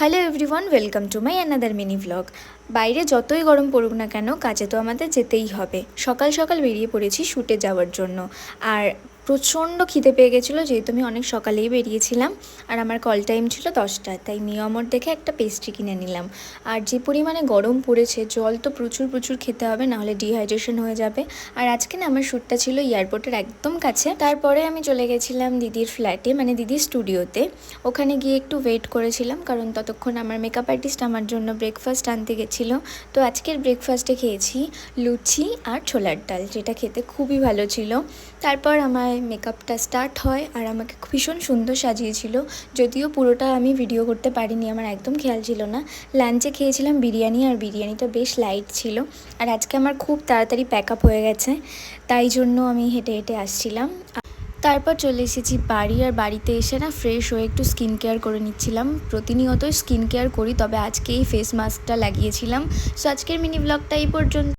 Hello everyone, welcome to my another mini vlog. বাইরে যতই গরম পড়ুক না কেন, কাজে তো আমাদের যেতেই হবে। সকাল সকাল বেরিয়ে পড়েছি শ্যুটে যাওয়ার জন্য। আর প্রচণ্ড খিদে পেয়ে গেছিলো, যেহেতু আমি অনেক সকালেই বেরিয়েছিলাম। আর আমার কল টাইম ছিল 10টায়, তাই নিয়মর দেখে একটা পেস্ট্রি কিনে নিলাম। আর যে পরিমাণে গরম পড়েছে, জল তো প্রচুর প্রচুর খেতে হবে, নাহলে ডিহাইড্রেশন হয়ে যাবে। আর আজকে না আমার শ্যুটটা ছিল এয়ারপোর্টের একদম কাছে। তারপরে আমি চলে গেছিলাম দিদির ফ্ল্যাটে, মানে দিদির স্টুডিওতে। ওখানে গিয়ে একটু ওয়েট করেছিলাম, কারণ ততক্ষণ আমার মেকআপ আর্টিস্ট আমার জন্য ব্রেকফাস্ট আনতে গেছিলো। তো আজকের ব্রেকফাস্টে খেয়েছি লুচি আর ছোলার ডাল, যেটা খেতে খুবই ভালো ছিল। তারপর আমার মেকআপটা স্টার্ট হয়, আর আমাকে ভীষণ সুন্দর সাজিয়েছিল। যদিও পুরোটা আমি ভিডিও করতে পারিনি, আমার একদম খেয়াল ছিল না। লাঞ্চে খেয়েছিলাম বিরিয়ানি, আর বিরিয়ানিটা বেশ লাইট ছিল। আর আজকে আমার খুব তাড়াতাড়ি প্যাক আপ হয়ে গেছে, তাই জন্য আমি হেঁটে হেঁটে আসছিলাম। তারপর চলে এসেছি বাড়ি, আর বাড়িতে এসে না ফ্রেশ হয়ে একটু স্কিন কেয়ার করে নিচ্ছিলাম। প্রতিনিয়তই স্কিন কেয়ার করি, তবে আজকে এই ফেস মাস্কটা লাগিয়েছিলাম। সো আজকের মিনি ব্লগটা এই পর্যন্ত।